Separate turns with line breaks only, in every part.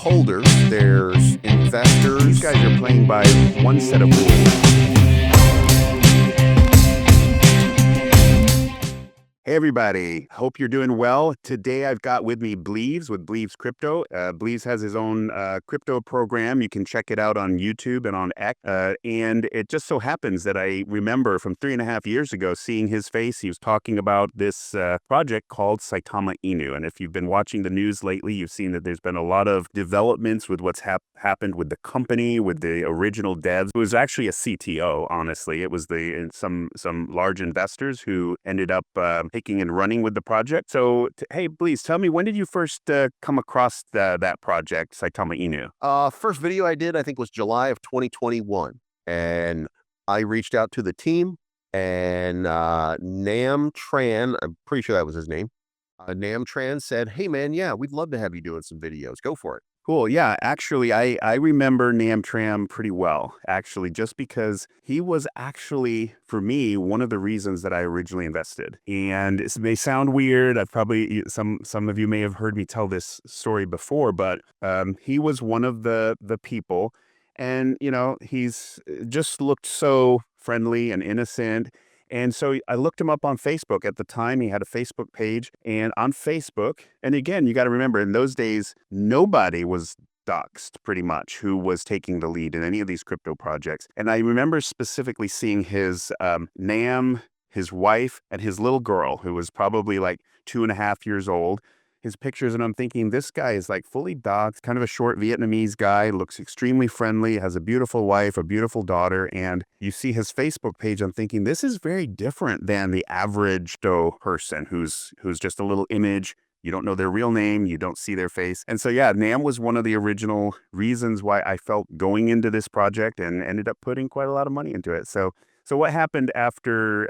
holders, there's investors. These guys are playing by one set of rules. Hey everybody, hope you're doing well. Today I've got with me Bleaves with Bleaves Crypto. Bleaves has his own crypto program. You can check it out on YouTube and on X. And it just so happens that I remember from 3.5 years ago seeing his face. He was talking about this project called Saitama Inu. And if you've been watching the news lately, you've seen that there's been a lot of developments with what's happened with the company, with the original devs. It was actually a CTO, honestly. It was some large investors who ended up taking and running with the project. So, hey, please tell me, when did you first come across that project, Saitama Inu?
First video I did, I think, was July of 2021. And I reached out to the team, and Nam Tran, I'm pretty sure that was his name. Nam Tran said, "Hey man, yeah, we'd love to have you doing some videos. Go for it."
Cool. Yeah, actually, I remember Nam Tram pretty well, actually, just because he was actually, for me, one of the reasons that I originally invested. And it may sound weird. I've probably, some of you may have heard me tell this story before, but he was one of the people. And, he's just looked so friendly and innocent. And so I looked him up on Facebook. At the time, he had a Facebook page, and on Facebook, and again, you got to remember, in those days, nobody was doxxed pretty much who was taking the lead in any of these crypto projects. And I remember specifically seeing his Nam, his wife, and his little girl, who was probably like 2.5 years old, his pictures, and I'm thinking, this guy is like fully doxxed, kind of a short Vietnamese guy, looks extremely friendly, has a beautiful wife, a beautiful daughter, and you see his Facebook page, I'm thinking, this is very different than the average person who's just a little image. You don't know their real name, you don't see their face. And so yeah, Nam was one of the original reasons why I felt going into this project, and ended up putting quite a lot of money into it. So what happened after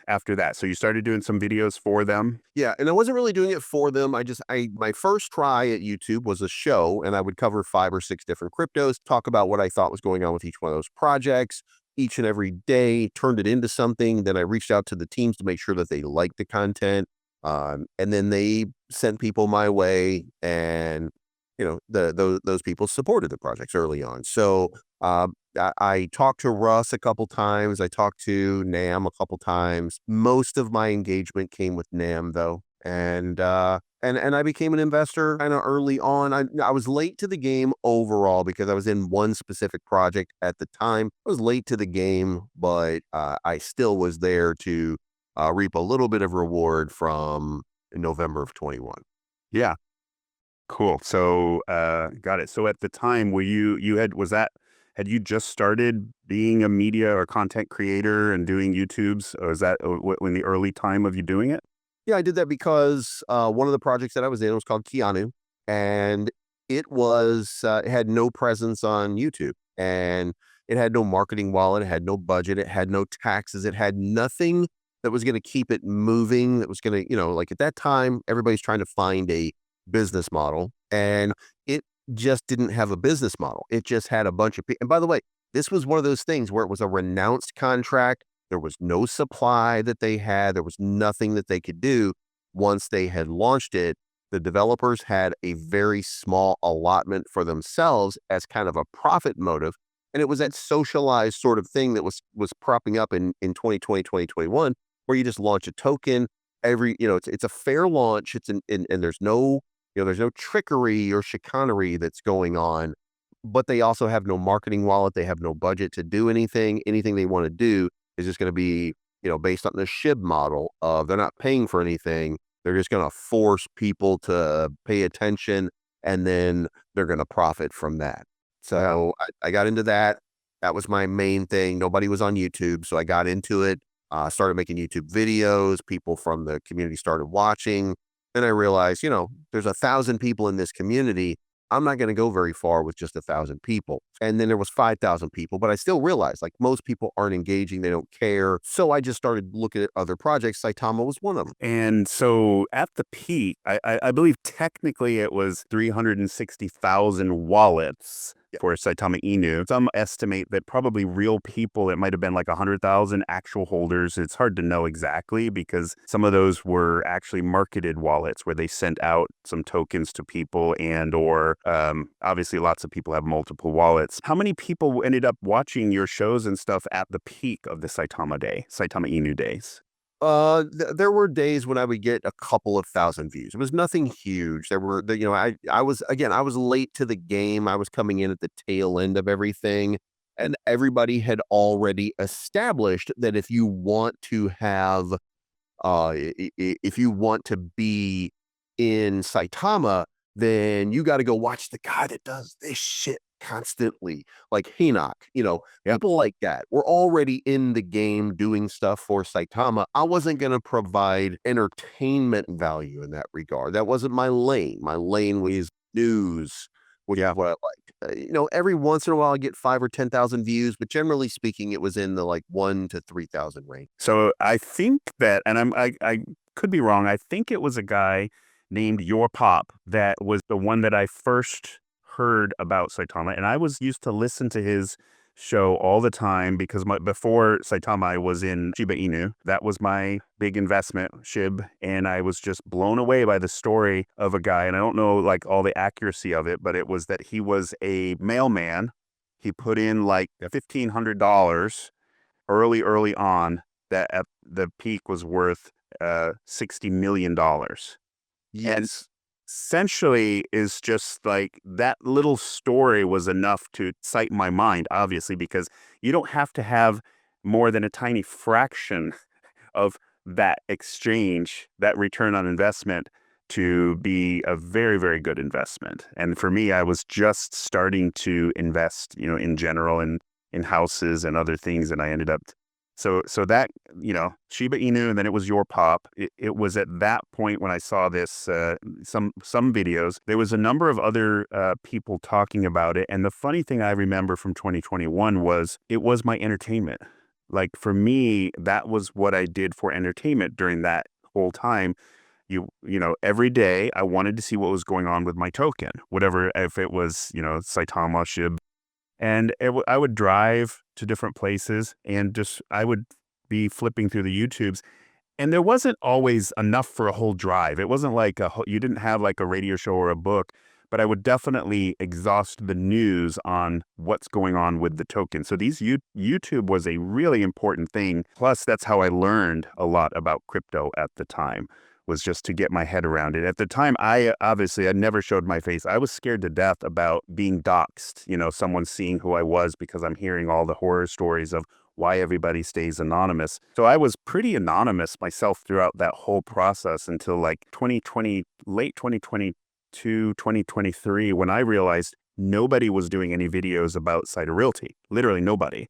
that? So you started doing some videos for them?
Yeah, and I wasn't really doing it for them. My first try at YouTube was a show, and I would cover 5 or 6 different cryptos, talk about what I thought was going on with each one of those projects each and every day, turned it into something. Then I reached out to the teams to make sure that they liked the content. And then they sent people my way, and those people supported the projects early on. So I talked to Russ a couple times. I talked to Nam a couple times. Most of my engagement came with Nam, though, and I became an investor kind of early on. I was late to the game overall because I was in one specific project at the time. I was late to the game, but I still was there to reap a little bit of reward from November of 21.
Yeah. Cool. So, got it. So at the time, had you just started being a media or content creator and doing YouTubes? Or is that in the early time of you doing it?
Yeah, I did that because one of the projects that I was in was called Keanu, and it had no presence on YouTube, and it had no marketing wallet, it had no budget, it had no taxes, it had nothing that was going to keep it moving. That was going to, like at that time, everybody's trying to find a business model, and it just didn't have a business model. It just had a bunch of people. And by the way, this was one of those things where it was a renounced contract. There was no supply that they had. There was nothing that they could do. Once they had launched it, the developers had a very small allotment for themselves as kind of a profit motive. And it was that socialized sort of thing that was propping up in 2020, 2021, where you just launch a token it's a fair launch. And there's no, there's no trickery or chicanery that's going on, but they also have no marketing wallet. They have no budget to do anything. Anything they want to do is just going to be, based on the SHIB model of they're not paying for anything. They're just going to force people to pay attention, and then they're going to profit from that. So I got into that. That was my main thing. Nobody was on YouTube, so I got into it. Started making YouTube videos. People from the community started watching. Then I realized, there's 1,000 people in this community. I'm not going to go very far with just 1,000 people. And then there was 5,000 people, but I still realized like most people aren't engaging. They don't care. So I just started looking at other projects. Saitama was one of them.
And so at the peak, I believe technically it was 360,000 wallets for Saitama Inu. Some estimate that probably real people, it might have been like 100,000 actual holders. It's hard to know exactly because some of those were actually marketed wallets where they sent out some tokens to people and or obviously lots of people have multiple wallets. How many people ended up watching your shows and stuff at the peak of the Saitama Inu days?
There were days when I would get a couple of thousand views. It was nothing huge. I was late to the game. I was coming in at the tail end of everything, and everybody had already established that if you want to have, if you want to be in Saitama, then you got to go watch the guy that does this shit constantly, like Hinok,
Yep.
people like that. We're already in the game doing stuff for Saitama. I wasn't going to provide entertainment value in that regard. That wasn't my lane. My lane was news, which
Yeah.
is what I liked. Every once in a while I get 5 or 10,000 views, but generally speaking, it was in the like 1 to 3,000 range.
So I think that, and I could be wrong. I think it was a guy named Your Pop that was the one that I first heard about Saitama, and I was used to listen to his show all the time because before Saitama I was in Shiba Inu. That was my big investment, SHIB, and I was just blown away by the story of a guy, and I don't know like all the accuracy of it, but it was that he was a mailman. He put in like $1,500 early on that at the peak was worth $60 million. And
Yes.
essentially is just like that little story was enough to cite my mind, obviously, because you don't have to have more than a tiny fraction of that exchange, that return on investment to be a very, very good investment. And for me, I was just starting to invest, in general in houses and other things. And I ended up so that, Shiba Inu, and then it was Your Pop. It was at that point when I saw this, some videos, there was a number of other people talking about it. And the funny thing I remember from 2021 was it was my entertainment. Like for me, that was what I did for entertainment during that whole time. Every day I wanted to see what was going on with my token, whatever, if it was, Saitama, SHIB, and I would drive to different places and just I would be flipping through the YouTubes. And there wasn't always enough for a whole drive. It wasn't like you didn't have like a radio show or a book, but I would definitely exhaust the news on what's going on with the token. So YouTube was a really important thing. Plus, that's how I learned a lot about crypto at the time, was just to get my head around it. At the time, I never showed my face. I was scared to death about being doxxed, someone seeing who I was because I'm hearing all the horror stories of why everybody stays anonymous. So I was pretty anonymous myself throughout that whole process until like 2020, late 2022, 2023, when I realized nobody was doing any videos about Cider Realty. Literally nobody.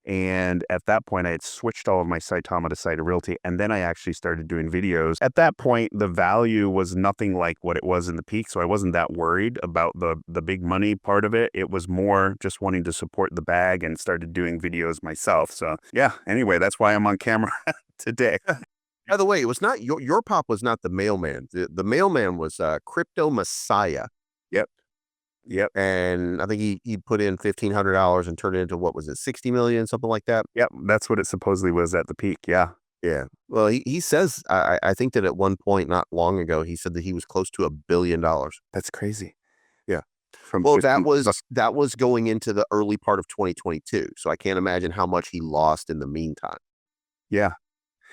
And at that point, I had switched all of my Saitama to Cider Realty, and then I actually started doing videos. At that point, the value was nothing like what it was in the peak, so I wasn't that worried about the big money part of it. It was more just wanting to support the bag and started doing videos myself. So yeah, anyway, that's why I'm on camera today.
By the way, it was not your pop was not the mailman. The mailman was Crypto Messiah.
Yep. Yep.
And I think he put in $1,500 and turned it into, what was it, 60 million, something like that.
Yep. That's what it supposedly was at the peak. Yeah.
Yeah. Well, he says, I think that at one point not long ago, he said that he was close to $1 billion.
That's crazy.
Yeah.
From
Well,
just
that was going into the early part of 2022. So I can't imagine how much he lost in the meantime.
yeah.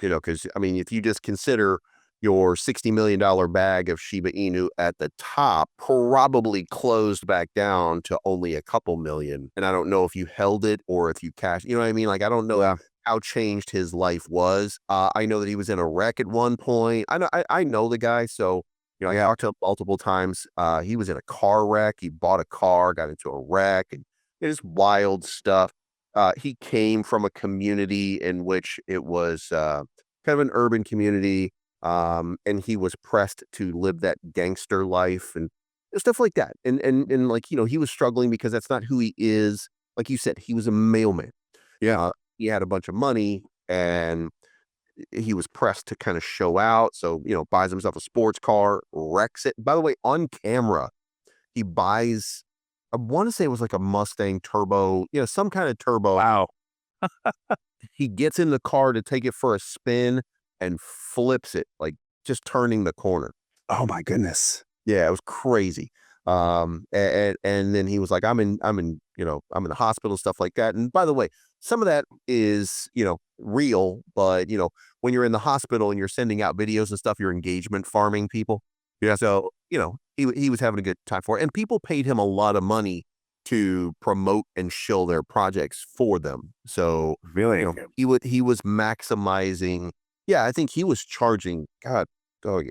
Because I mean, if you just consider your $60 million bag of Shiba Inu at the top probably closed back down to only a couple million. And I don't know if you held it or if you cashed, you know what I mean? Like, I don't know
Yeah.
how changed his life was. I know that he was in a wreck at one point. I know the guy. So, I
Yeah.
talked to him multiple times. He was in a car wreck. He bought a car, got into a wreck, and it is wild stuff. He came from a community in which it was kind of an urban community, and he was pressed to live that gangster life and stuff like that. And like, he was struggling because that's not who he is. Like you said, he was a mailman.
Yeah.
He had a bunch of money and he was pressed to kind of show out. So, buys himself a sports car, wrecks it. By the way, on camera, he buys I want to say it was like a Mustang turbo, some kind of turbo.
Wow.
He gets in the car to take it for a spin and flips it, like just turning the corner.
Oh my goodness.
Yeah, it was crazy. And then he was like, I'm in the hospital, stuff like that. And by the way, some of that is, real, but when you're in the hospital and you're sending out videos and stuff, you're engagement farming people. Yeah. So, he was having a good time for it. And people paid him a lot of money to promote and show their projects for them. So,
Really?
he was maximizing. Yeah, I think he was charging, God, oh,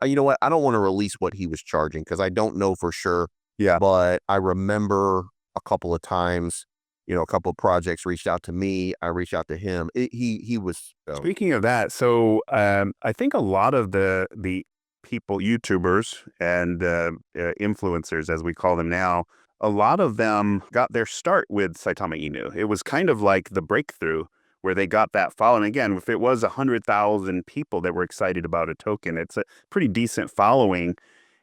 you know what? I don't want to release what he was charging because I don't know for sure.
Yeah.
But I remember a couple of times, a couple of projects reached out to me. I reached out to him. He was
Speaking of that, so I think a lot of the people, YouTubers and influencers, as we call them now, a lot of them got their start with Saitama Inu. It was kind of like the breakthrough where they got that following. Again, if it was 100,000 people that were excited about a token, it's a pretty decent following,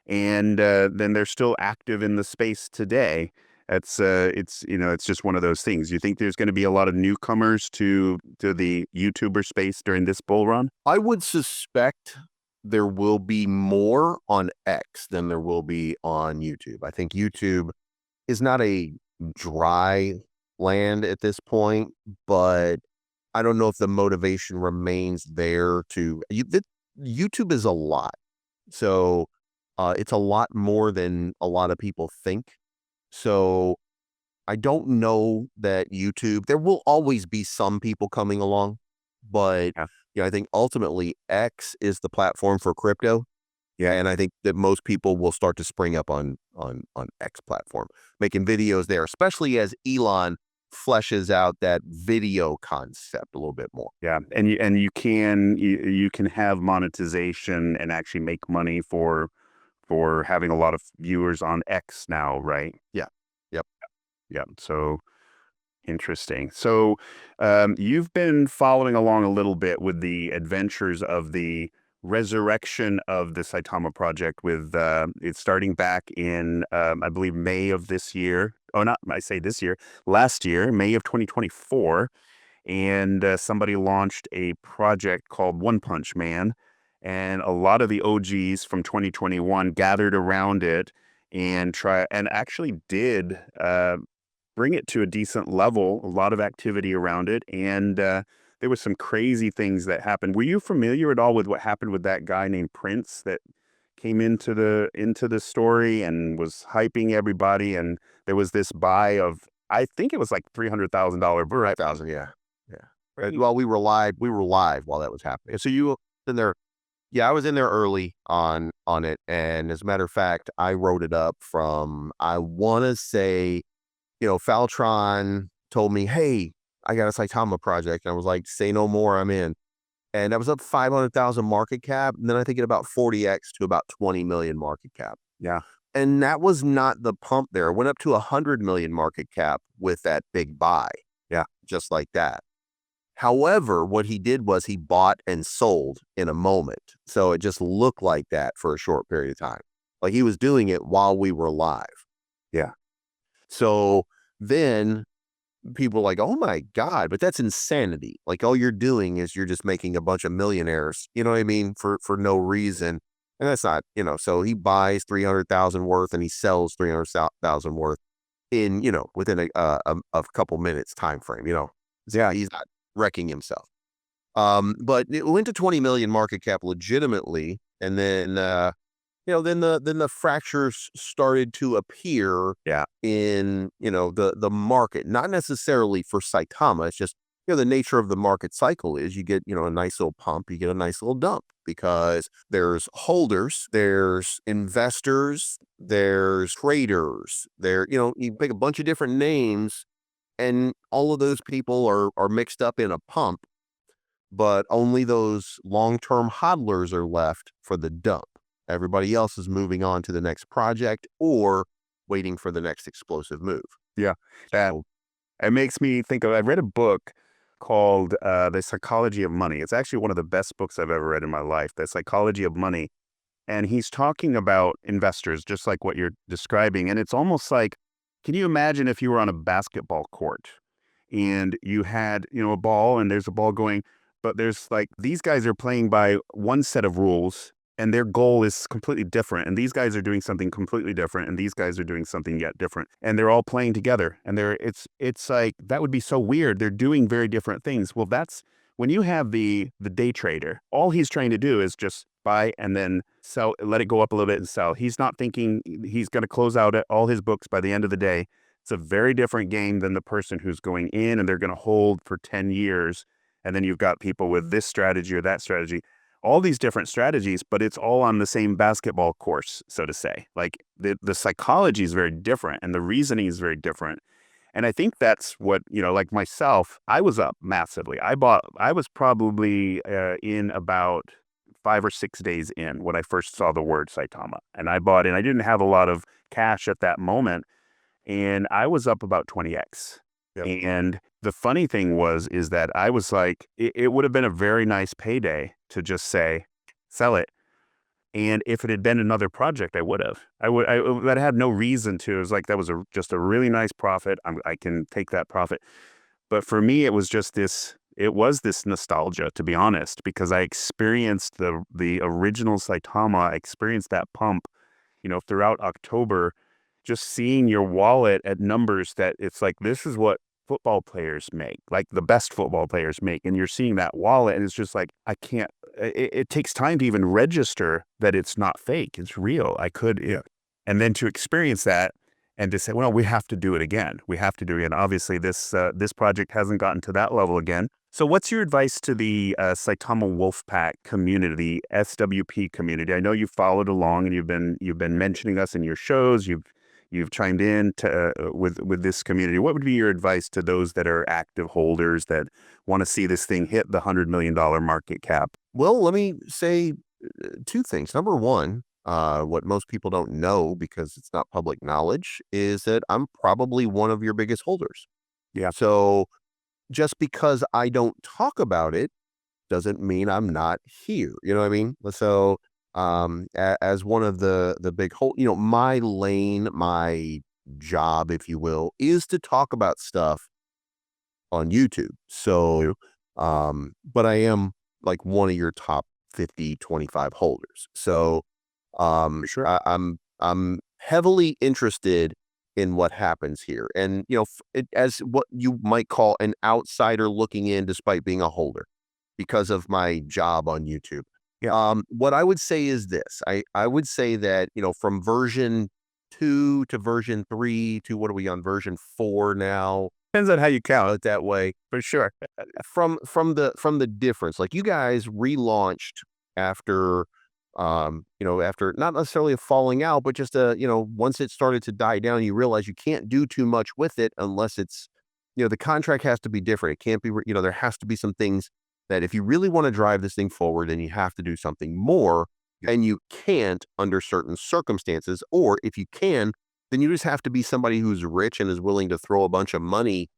and then they're still active in the space today. It's just one of those things. You think there's going to be a lot of newcomers to the YouTuber space during this bull run?
I would suspect there will be more on X than there will be on YouTube. I think YouTube is not a dry land at this point, but I don't know if the motivation remains there YouTube is a lot. So it's a lot more than a lot of people think. So I don't know that YouTube, there will always be some people coming along, but
Yeah.
I think ultimately X is the platform for crypto. Yeah, and I think that most people will start to spring up on X platform, making videos there, especially as Elon fleshes out that video concept a little bit more.
Yeah, and you can have monetization and actually make money for having a lot of viewers on X now, right?
Yeah. Yep.
Yeah. So interesting. So you've been following along a little bit with the adventures of the resurrection of the Saitama project with it's starting back in I believe May of this year. Oh, not I say this year, last year, May of 2024. And somebody launched a project called One Punch Man, and a lot of the OGs from 2021 gathered around it and actually did bring it to a decent level. A lot of activity around it, and there was some crazy things that happened. Were you familiar at all with what happened with that guy named Prince that came into the story and was hyping everybody? And there was this buy of, I think it was like $300,000
Right.
birth.
1,000. Yeah. Yeah. Well, we were live while that was happening. So you were in there. Yeah, I was in there early on it. And as a matter of fact, I wrote it up from, I want to say, Faltron told me, "Hey, I got a Saitama project." And I was like, "Say no more, I'm in." And that was up 500,000 market cap. And then I think it about 40x to about 20 million market cap.
Yeah.
And that was not the pump there. It went up to 100 million market cap with that big buy.
Yeah.
Just like that. However, what he did was he bought and sold in a moment. So it just looked like that for a short period of time. Like he was doing it while we were live.
Yeah.
So then people are like, "Oh my God, but that's insanity." Like all you're doing is you're just making a bunch of millionaires, you know what I mean? For no reason. And that's not, so he buys 300,000 worth and he sells 300,000 worth in, within a couple minutes time frame,
Yeah.
he's not wrecking himself. But it went to 20 million market cap legitimately. And then, then the fractures started to appear
Yeah.
in, the market, not necessarily for Saitama. It's just, the nature of the market cycle is you get, a nice little pump, you get a nice little dump because there's holders, there's investors, there's traders, you pick a bunch of different names and all of those people are mixed up in a pump, but only those long-term hodlers are left for the dump. Everybody else is moving on to the next project or waiting for the next explosive move.
Yeah. That it makes me think of, I read a book called The Psychology of Money. It's actually one of the best books I've ever read in my life, The Psychology of Money. And he's talking about investors, just like what you're describing. And it's almost like Can you imagine if you were on a basketball court and you had, a ball and there's a ball going, but there's like these guys are playing by one set of rules and their goal is completely different. And these guys are doing something completely different. And these guys are doing something yet different. And they're all playing together. And it's like that would be so weird. They're doing very different things. Well, that's when you have the day trader, all he's trying to do is just buy and then sell, let it go up a little bit and sell. He's not thinking he's going to close out all his books by the end of the day. It's a very different game than the person who's going in and they're going to hold for 10 years. And then you've got people with this strategy or that strategy, all these different strategies, but it's all on the same basketball course, so to say. Like the psychology is very different and the reasoning is very different. And I think that's what, like myself, I was up massively. I was probably in about 5 or 6 days in when I first saw the word Saitama. And I bought in. I didn't have a lot of cash at that moment. And I was up about 20x.
Yep.
And the funny thing is that I was like, it would have been a very nice payday to just say, sell it. And if it had been another project, I would have. I'd have no reason to. It was like, that was just a really nice profit. I can take that profit. But for me, it was this nostalgia, to be honest, because I experienced the original Saitama. I experienced that pump, throughout October, just seeing your wallet at numbers that it's like, this is what football players make, like the best football players make. And you're seeing that wallet and it's just like, it takes time to even register that it's not fake. It's real. And then to experience that and to say, well, we have to do it again. We have to do it again. Obviously this project hasn't gotten to that level again. So what's your advice to the Saitama Wolfpack community, SWP community? I know you followed along and you've been mentioning us in your shows. You've chimed in with this community. What would be your advice to those that are active holders that want to see this thing hit the $100 million market cap?
Well, let me say two things. Number one, what most people don't know because it's not public knowledge is that I'm probably one of your biggest holders.
Yeah.
So just because I don't talk about it doesn't mean I'm not here. You know what I mean? So as one of the big whole, my lane, my job, if you will, is to talk about stuff on YouTube. So, but I am like one of your top 50, 25 holders. So,
Sure.
I'm heavily interested in what happens here. And, as what you might call an outsider looking in, despite being a holder because of my job on YouTube.
Yeah.
What I would say is this. I would say that, from version 2 to version 3 to what are we on version 4 now?
Depends on how you count.
It that way.
For sure.
From the difference, like you guys relaunched after, after not necessarily a falling out, but just once it started to die down, you realize you can't do too much with it unless it's, the contract has to be different. It can't be, there has to be some things that if you really want to drive this thing forward, then you have to do something more, and you can't under certain circumstances, or if you can, then you just have to be somebody who's rich and is willing to throw a bunch of money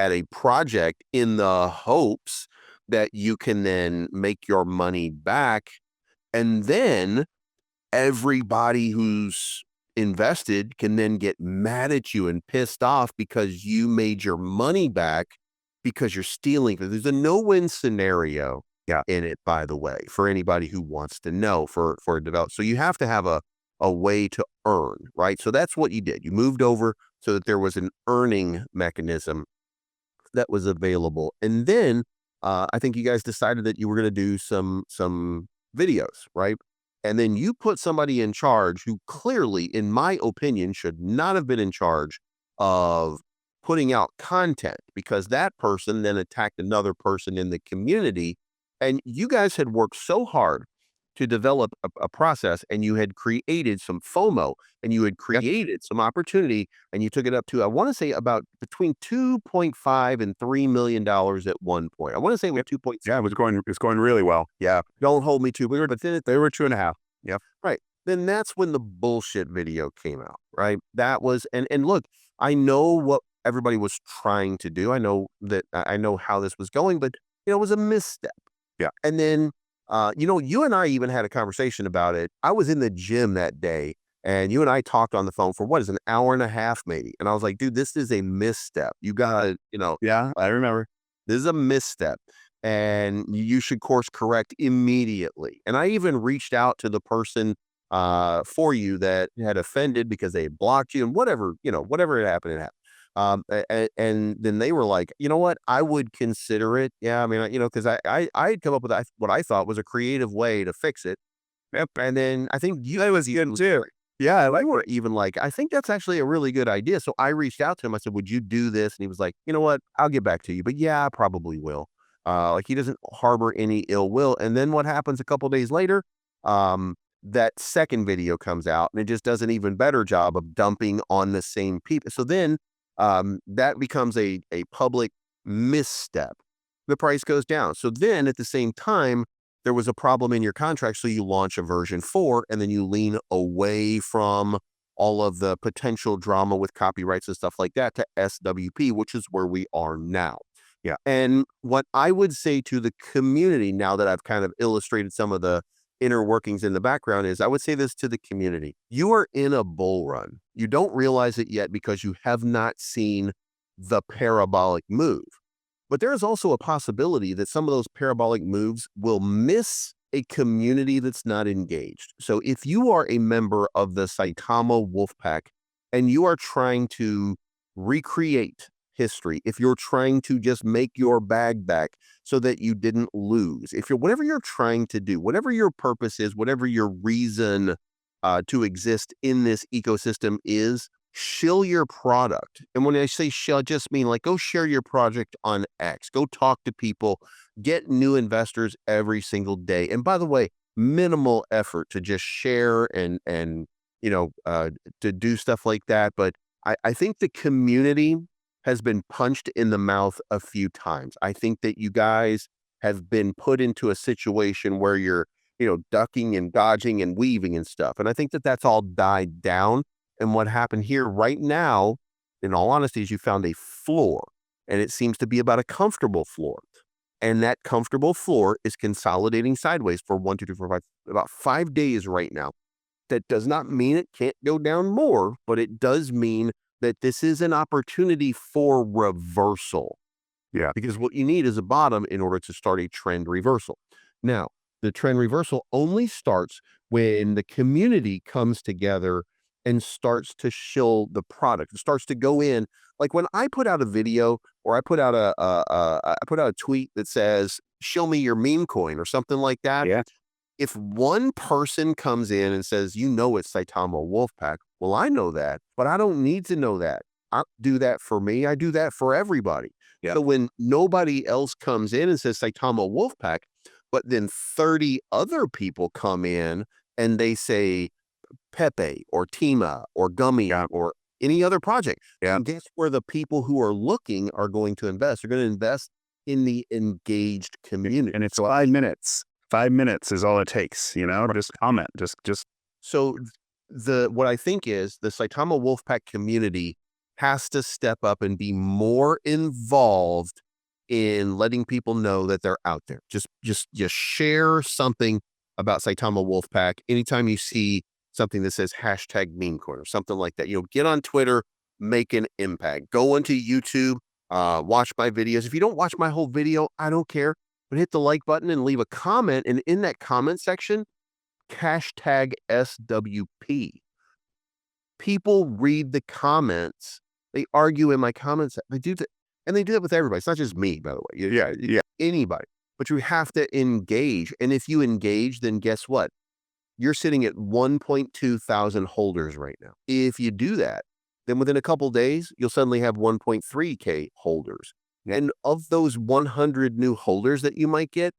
at a project in the hopes that you can then make your money back. And then everybody who's invested can then get mad at you and pissed off because you made your money back because you're stealing. There's a no-win scenario in it, by the way, for anybody who wants to know for a develop. So you have to have a way to earn, right? So that's what you did. You moved over so that there was an earning mechanism that was available. And then I think you guys decided that you were going to do some videos, right? And then you put somebody in charge who clearly, in my opinion, should not have been in charge of putting out content, because that person then attacked another person in the community. And you guys had worked so hard to develop a process, and you had created some FOMO, and you had created some opportunity, and you took it up to, I want to say, about between 2.5 and $3 million at one point. I want to say we have 2.6.
Yeah, it was going really well. Yeah.
Don't hold me to it, but then
They were 2.5. Yep.
right. Then that's when the bullshit video came out, right? That was, and look, I know what everybody was trying to do. I know how this was going, but it was a misstep.
Yeah.
And then, you and I even had a conversation about it. I was in the gym that day, And you and I talked on the phone for what is an hour and a half maybe. And I was like, dude, this is a misstep. You got to,
Yeah, I remember.
this is a misstep and you should course correct immediately. And I even reached out to the person for you that had offended because they had blocked you and whatever, whatever had happened, it happened. And then they were like, you know what? I would consider it. Yeah. I mean, because I had come up with what I thought was a creative way to fix it.
Yep.
And then I think
That was good too. Yeah, I
we
like
were
it.
even like, I think that's actually a really good idea. So I reached out to him. I said, would you do this? And he was like, you know what? I'll get back to you. But yeah, I probably will. Like he doesn't harbor any ill will. And then what happens a couple days later? That second video comes out and it just does an even better job of dumping on the same people. So then that becomes a public misstep. The price goes down. So then at the same time, there was a problem in your contract. So you launch a version 4 and then you lean away from all of the potential drama with copyrights and stuff like that to SWP, which is where we are now.
Yeah.
And what I would say to the community now that I've kind of illustrated some of the inner workings in the background is I would say this to the community. You are in a bull run. You don't realize it yet because you have not seen the parabolic move. But there is also a possibility that some of those parabolic moves will miss a community that's not engaged. So if you are a member of the Saitama Wolfpack and you are trying to recreate history, if you're trying to just make your bag back so that you didn't lose, if you're whatever you're trying to do, whatever your purpose is, whatever your reason to exist in this ecosystem is, shill your product. And when I say shill, I just mean like go share your project on X, go talk to people, get new investors every single day. And by the way, minimal effort to just share and to do stuff like that. But I think the community has been punched in the mouth a few times. I think that you guys have been put into a situation where you're, ducking and dodging and weaving and stuff. And I think that that's all died down. And what happened here right now, in all honesty, is you found a floor, and it seems to be about a comfortable floor. And that comfortable floor is consolidating sideways for 1, 2, 3, 4, 5, about 5 days right now. That does not mean it can't go down more, but it does mean that this is an opportunity for reversal.
Yeah.
Because what you need is a bottom in order to start a trend reversal. Now, the trend reversal only starts when the community comes together and starts to shill the product. It starts to go in. Like when I put out a video or I put out a tweet that says, "Show me your meme coin" or something like that.
Yeah.
If one person comes in and says, it's Saitama Wolfpack, well, I know that, but I don't need to know that. I do that for me. I do that for everybody.
Yeah.
So when nobody else comes in and says Saitama Wolfpack, but then 30 other people come in and they say Pepe or Tima or Gummy or any other project.
Yeah.
And that's where the people who are looking are going to invest. They're going to invest in the engaged community.
And it's 5 minutes. 5 minutes is all it takes, just comment, just.
So what I think is the Saitama Wolfpack community has to step up and be more involved in letting people know that they're out there. Just share something about Saitama Wolfpack anytime you see something that says hashtag meme coin or something like that. Get on Twitter, make an impact. Go onto YouTube, watch my videos. If you don't watch my whole video, I don't care, but hit the like button and leave a comment. And in that comment section, hashtag SWP. People read the comments. They argue in my comments. They do that. And they do that with everybody. It's not just me, by the way.
Yeah.
Anybody. But you have to engage. And if you engage, then guess what? You're sitting at 1.2 thousand holders right now. If you do that, then within a couple days, you'll suddenly have 1.3K holders. And of those 100 new holders that you might get,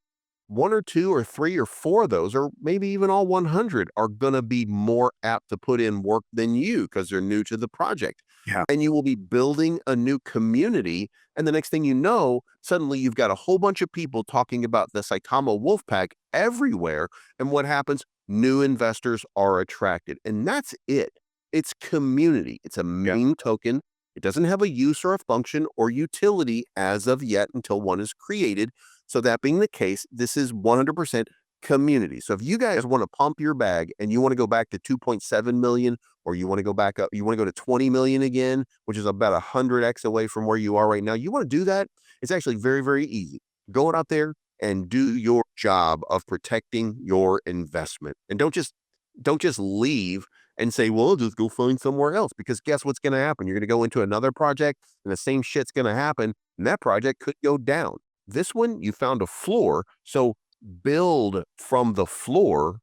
1 or 2 or 3 or 4 of those, or maybe even all 100, are going to be more apt to put in work than you because they're new to the project.
Yeah.
And you will be building a new community. And the next thing you know, suddenly you've got a whole bunch of people talking about the Saitama Wolfpack everywhere. And what happens? New investors are attracted. And that's it. It's community. It's a meme token. It doesn't have a use or a function or utility as of yet until one is created. So that being the case, this is 100% community. So if you guys want to pump your bag and you want to go back to 2.7 million, or you want to go back up, you want to go to 20 million again, which is about 100x away from where you are right now. You want to do that? It's actually very, very easy. Go out there and do your job of protecting your investment. And don't just leave and say, well, I'll just go find somewhere else, because guess what's going to happen? You're going to go into another project and the same shit's going to happen, and that project could go down. This one, you found a floor. So build from the floor.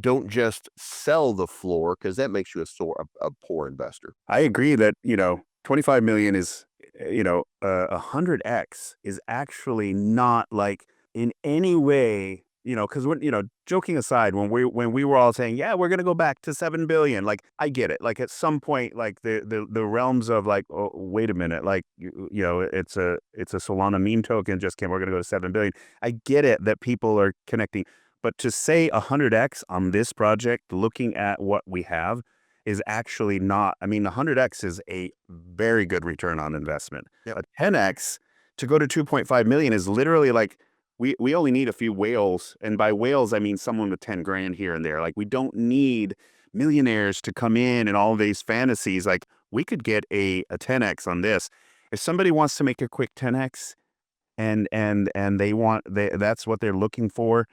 Don't just sell the floor, because that makes you a poor investor.
I agree that, 25 million is, 100x is actually not like in any way, because when, joking aside, when we were all saying, yeah, we're going to go back to 7 billion, like, I get it. Like at some point, like the realms of like, oh, wait a minute, like, it's a Solana meme token just came, we're going to go to 7 billion. I get it that people are connecting, but to say 100x on this project, looking at what we have, is actually not. I mean, 100x is a very good return on investment.
Yep.
A 10x to go to 2.5 million is literally like we only need a few whales, and by whales I mean someone with 10 grand here and there. Like, we don't need millionaires to come in and all these fantasies. Like, we could get a 10x on this. If somebody wants to make a quick 10x and that's what they're looking for.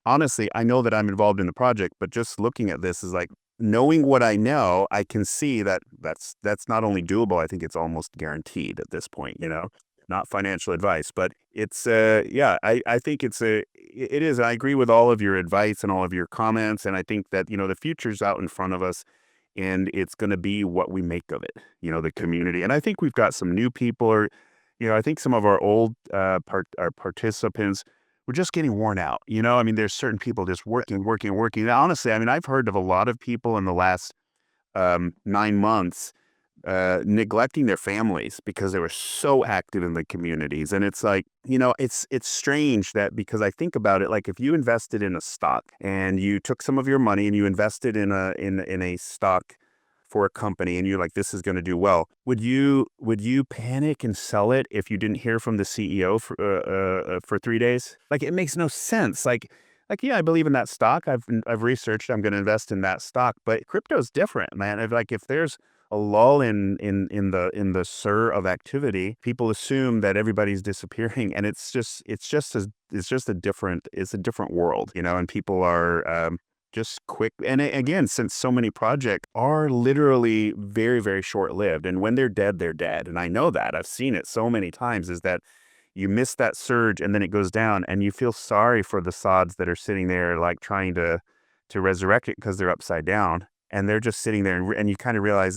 Honestly, I know that I'm involved in the project, but just looking at this is like, knowing what I know, I can see that that's not only doable, I think it's almost guaranteed at this point, not financial advice, but it's, yeah, I think it is. I agree with all of your advice and all of your comments. And I think that, the future's out in front of us, and it's going to be what we make of it, the community. And I think we've got some new people, or, I think some of our old, our participants, we're just getting worn out. I mean, there's certain people just working, working, working. Honestly, I mean, I've heard of a lot of people in the last 9 months neglecting their families because they were so active in the communities. And it's like, it's strange that, because I think about it, like if you invested in a stock and you took some of your money and you invested in a stock for a company, and you're like, this is going to do well, would you panic and sell it if you didn't hear from the CEO for 3 days? Like, it makes no sense. Yeah, I believe in that stock. I've researched. I'm going to invest in that stock. But crypto's different, man. If there's a lull in the sur of activity, people assume that everybody's disappearing, and it's a different world, and people are just quick. And again, since so many projects are literally very, very short lived, and when they're dead, they're dead. And I know that, I've seen it so many times, is that you miss that surge and then it goes down, and you feel sorry for the sods that are sitting there, like trying to resurrect it, because they're upside down and they're just sitting there, and you kind of realize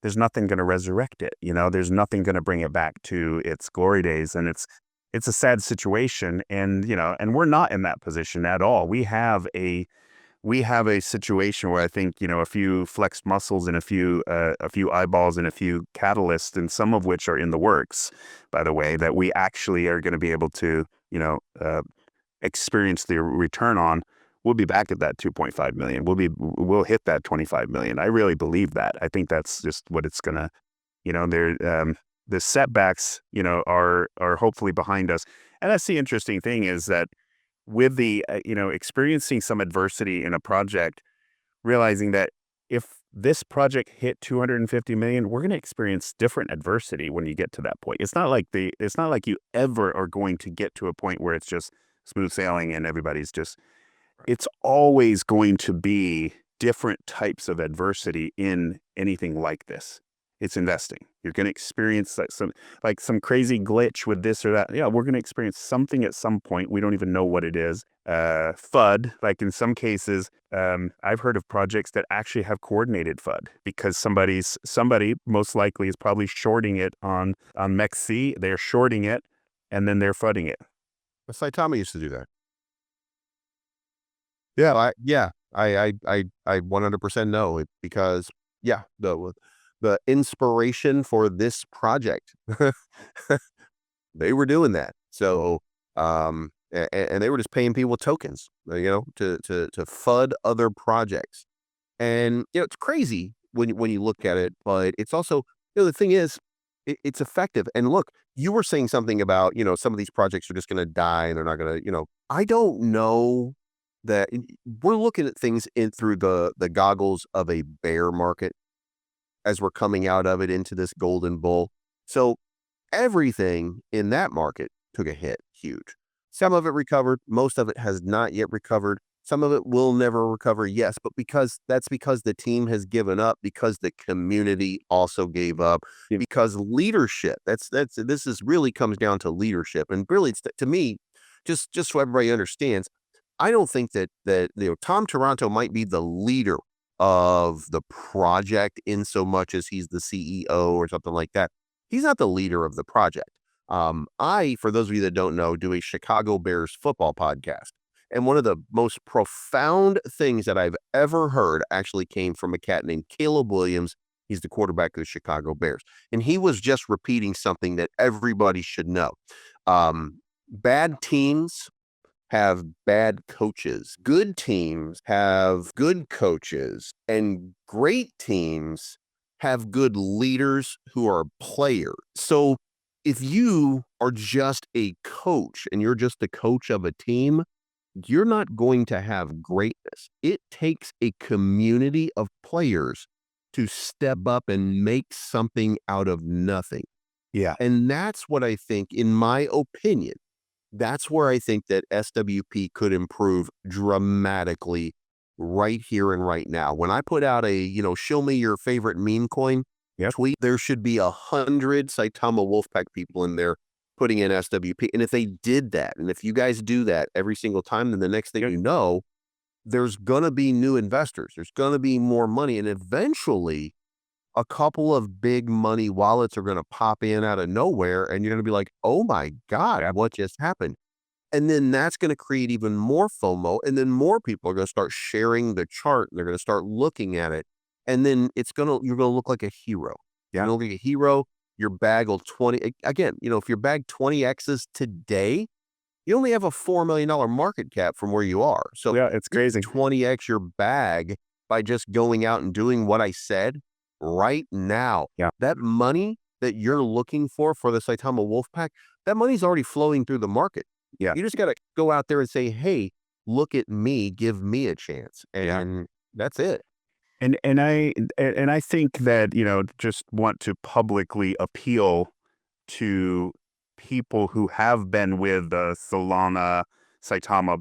there's nothing going to resurrect it. There's nothing going to bring it back to its glory days. And it's a sad situation. And, and we're not in that position at all. We have a situation where I think, a few flexed muscles and a few eyeballs and a few catalysts, and some of which are in the works, by the way, that we actually are going to be able to, experience the return on. We'll be back at that 2.5 million. We'll hit that 25 million. I really believe that. I think that's just what it's gonna, the setbacks, are hopefully behind us. And that's the interesting thing, is that with the, experiencing some adversity in a project, realizing that if this project hit 250 million, we're going to experience different adversity when you get to that point. It's not like you ever are going to get to a point where it's just smooth sailing and everybody's just, it's always going to be different types of adversity in anything like this. It's investing. You're going to experience some crazy glitch with this or that. Yeah, we're going to experience something at some point. We don't even know what it is. FUD, like in some cases, I've heard of projects that actually have coordinated FUD, because somebody most likely is probably shorting it on MEXC. They're shorting it, and then they're FUDing it.
Saitama used to do that.
Yeah.
I 100% know it, because yeah, the inspiration for this project, they were doing that. So, and they were just paying people tokens, to FUD other projects. And, it's crazy when you look at it, but it's also, the thing is, it's effective. And look, you were saying something about, some of these projects are just going to die and they're not going to, I don't know that we're looking at things in through the goggles of a bear market as we're coming out of it into this golden bull. So everything in that market took a hit, huge. Some of it recovered, most of it has not yet recovered. Some of it will never recover, yes, but because the team has given up, because the community also gave up,
Yeah.
because leadership. This is really comes down to leadership, and really, to me, just so everybody understands, I don't think that Tom Toronto might be the leader of the project in so much as he's the CEO or something like that. He's not the leader of the project. For those of you that don't know, do a Chicago Bears football podcast. And one of the most profound things that I've ever heard actually came from a cat named Caleb Williams. He's the quarterback of the Chicago Bears. And he was just repeating something that everybody should know. Bad teams have bad coaches. Good teams have good coaches, and great teams have good leaders who are players. So if you are just a coach and you're just the coach of a team, you're not going to have greatness. It takes a community of players to step up and make something out of nothing.
Yeah.
And that's what I think, in my opinion, that's where I think that SWP could improve dramatically right here and right now. When I put out show me your favorite meme coin
Yep.
tweet, there should be 100 Saitama Wolfpack people in there putting in SWP. And if they did that, and if you guys do that every single time, then the next thing you know, there's going to be new investors. There's going to be more money. And eventually, a couple of big money wallets are going to pop in out of nowhere. And you're going to be like, oh my God, what just happened? And then that's going to create even more FOMO. And then more people are going to start sharing the chart. And they're going to start looking at it. And then you're going to look like a hero. You're going to look like a hero. Your bag will again, if your bag 20Xs today, you only have a $4 million market cap from where you are. So
Yeah, it's crazy.
20X your bag by just going out and doing what I said right now.
Yeah.
That money that you're looking for the Saitama Wolfpack, that money's already flowing through the market.
Yeah.
You just got to go out there and say, hey, look at me, give me a chance. And that's it.
And I think that, just want to publicly appeal to people who have been with the Solana Saitama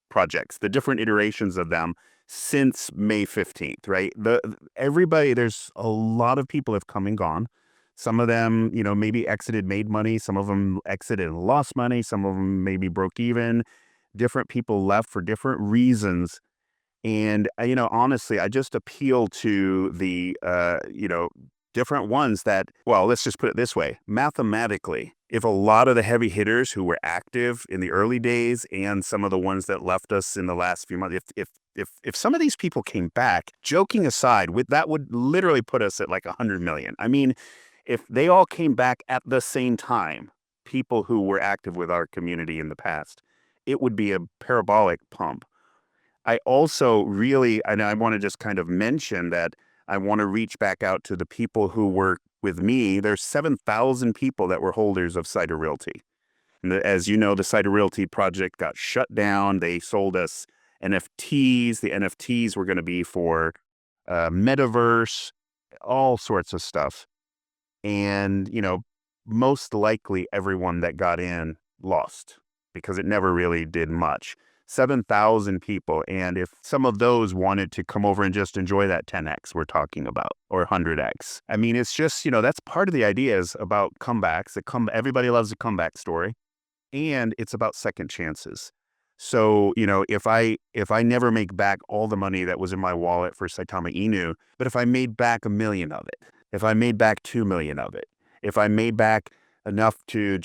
projects, the different iterations of them since May 15th, right? There's a lot of people have come and gone. Some of them, maybe exited, made money. Some of them exited and lost money. Some of them maybe broke even. Different people left for different reasons. And, honestly, I just appeal to the, different ones that, well, let's just put it this way. Mathematically, if a lot of the heavy hitters who were active in the early days and some of the ones that left us in the last few months, if some of these people came back, joking aside, that would literally put us at like 100 million. I mean, if they all came back at the same time, people who were active with our community in the past, it would be a parabolic pump. I also and I want to just kind of mention that I want to reach back out to the people who were with me. There's 7,000 people that were holders of Cider Realty. And as you know, the Cider Realty project got shut down. They sold us NFTs. The NFTs were going to be for metaverse, all sorts of stuff. And, most likely everyone that got in lost because it never really did much. 7,000 people. And if some of those wanted to come over and just enjoy that 10X we're talking about, or 100X, I mean, it's just, that's part of the idea is about comebacks. Everybody loves a comeback story, and it's about second chances. So, if I never make back all the money that was in my wallet for Saitama Inu, but if I made back 1 million of it, if I made back 2 million of it, if I made back enough to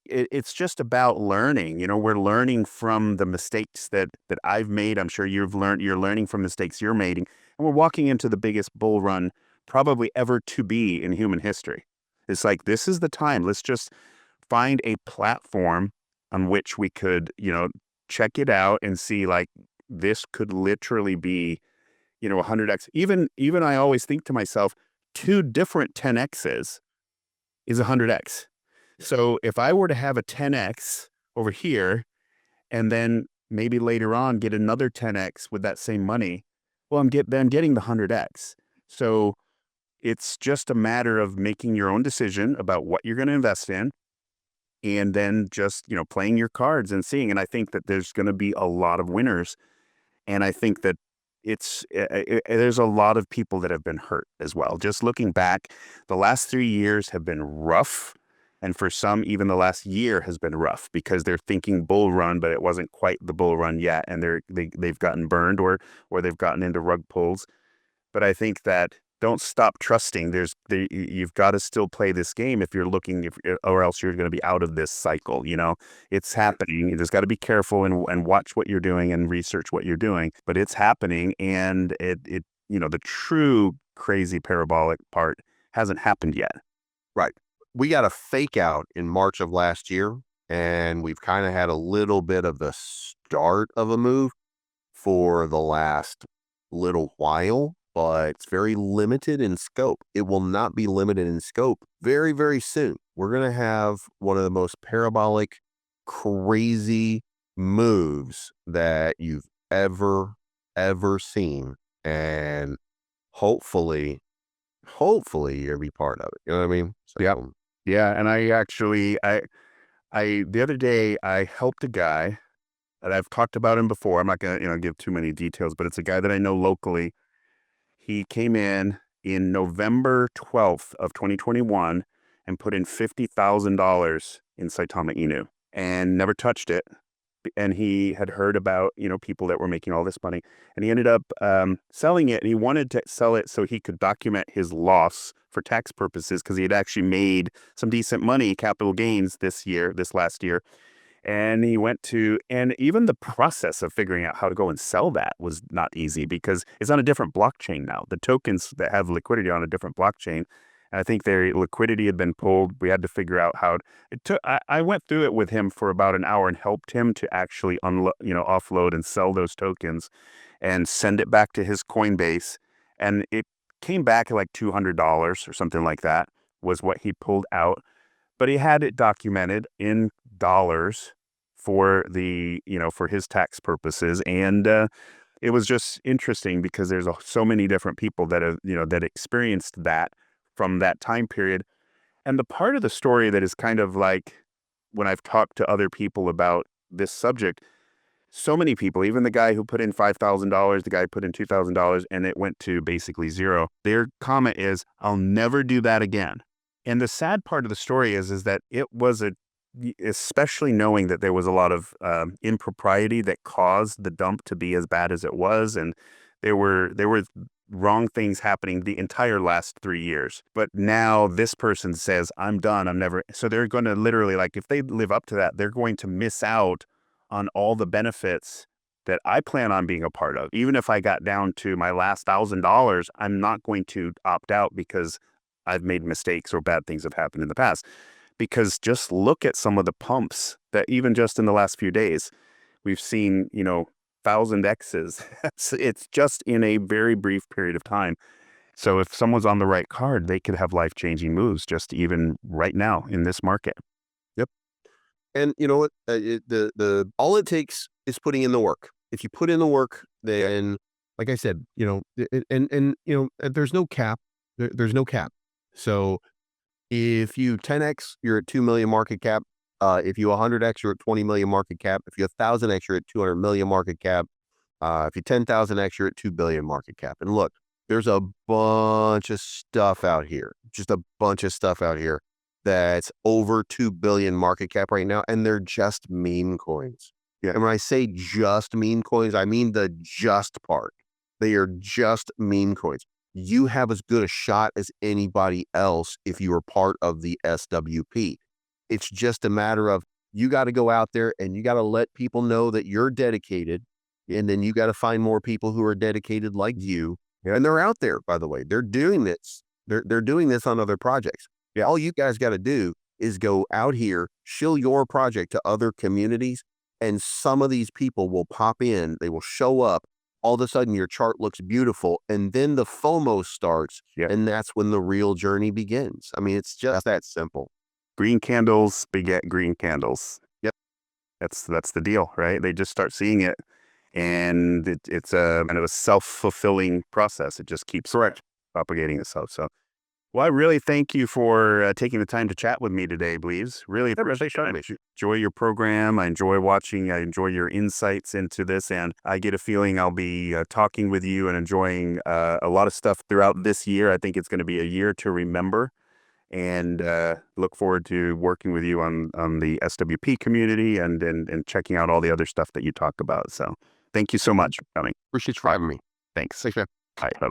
it's just about learning. We're learning from the mistakes that I've made. I'm sure you're learning from mistakes you're making. And we're walking into the biggest bull run probably ever to be in human history. It's like, this is the time. Let's just find a platform on which we could, check it out and see, like, this could literally be, 100X. Even I always think to myself, 2 different 10Xs is 100X. So if I were to have a 10X over here, and then maybe later on get another 10x with that same money. Well, I'm getting the 100x. So it's just a matter of making your own decision about what you're going to invest in, and then just, playing your cards and seeing. And I think that there's going to be a lot of winners. And I think that there's a lot of people that have been hurt as well. Just looking back, the last 3 years have been rough. And for some, even the last year has been rough because they're thinking bull run, but it wasn't quite the bull run yet. And they've gotten burned, or they've gotten into rug pulls. But I think that don't stop trusting. You've got to still play this game if you're looking, or else you're going to be out of this cycle. It's happening. You just got to be careful and watch what you're doing and research what you're doing. But it's happening, and the true crazy parabolic part hasn't happened yet.
Right. We got a fake out in March of last year, and we've kind of had a little bit of the start of a move for the last little while, but it's very limited in scope. It will not be limited in scope very, very soon. We're going to have one of the most parabolic, crazy moves that you've ever seen. And hopefully you'll be part of it. You know what I mean? So,
Yeah. Yeah. And I the other day I helped a guy, and I've talked about him before. I'm not gonna, give too many details, but it's a guy that I know locally. He came in November 12th of 2021 and put in $50,000 in Saitama Inu and never touched it. And he had heard about, people that were making all this money, and he ended up selling it. And he wanted to sell it so he could document his loss for tax purposes, because he had actually made some decent money, capital gains this last year. And and even the process of figuring out how to go and sell that was not easy, because it's on a different blockchain now. The tokens that have liquidity are on a different blockchain. And I think their liquidity had been pulled. We had to figure out it took. I went through it with him for about an hour and helped him to actually offload and sell those tokens and send it back to his Coinbase. And it came back at like $200 or something like that was what he pulled out. But he had it documented in dollars for for his tax purposes. And it was just interesting because there's so many different people that have, that experienced that from that time period. And the part of the story that is kind of like, when I've talked to other people about this subject, so many people, even the guy who put in $5,000, the guy who put in $2,000, and it went to basically zero, their comment is, "I'll never do that again." And the sad part of the story is that it was especially knowing that there was a lot of impropriety that caused the dump to be as bad as it was. And there were wrong things happening the entire last 3 years. But now this person says, "I'm done. I'm never." So they're going to literally, like, if they live up to that, they're going to miss out on all the benefits that I plan on being a part of. Even if I got down to my last $1,000, I'm not going to opt out because I've made mistakes or bad things have happened in the past. Because just look at some of the pumps that even just in the last few days, we've seen, 1,000x's. It's just in a very brief period of time. So if someone's on the right card, they could have life-changing moves just even right now in this market.
yep. And you know what? The all it takes is putting in the work. If you put in the work, then, like I said, there's no cap. There's no cap. So if you 10x, you're at 2 million market cap. If you 100x, you're at 20 million market cap. If you 1,000x, you're at 200 million market cap. If you 10,000x, you're at 2 billion market cap. And look, there's a bunch of stuff out here, just a bunch of stuff out here that's over 2 billion market cap right now. And they're just meme coins.
Yeah.
And when I say just meme coins, I mean the just part. They are just meme coins. You have as good a shot as anybody else if you are part of the SWP. It's just a matter of, you got to go out there and you got to let people know that you're dedicated. And then you got to find more people who are dedicated like you. And they're out there, by the way. They're doing this. They're doing this on other projects. Yeah. All you guys got to do is go out here, show your project to other communities, and some of these people will pop in. They will show up. All of a sudden your chart looks beautiful, and then the FOMO starts.
Yeah.
And that's when the real journey begins. I mean, it's just that simple.
Green candles beget green candles.
Yep.
That's the deal, right? They just start seeing it, and it's a kind of a self-fulfilling process. It just keeps
Correct.
propagating itself. So, well, I really thank you for taking the time to chat with me today, Bleaves. Really appreciate it. I enjoy your program. I enjoy watching. I enjoy your insights into this, and I get a feeling I'll be talking with you and enjoying a lot of stuff throughout this year. I think it's going to be a year to remember, and look forward to working with you on the SWP community and checking out all the other stuff that you talk about. So, thank you so much for coming.
Appreciate you for having me.
Thanks.
Thanks, man.
Bye. Bye.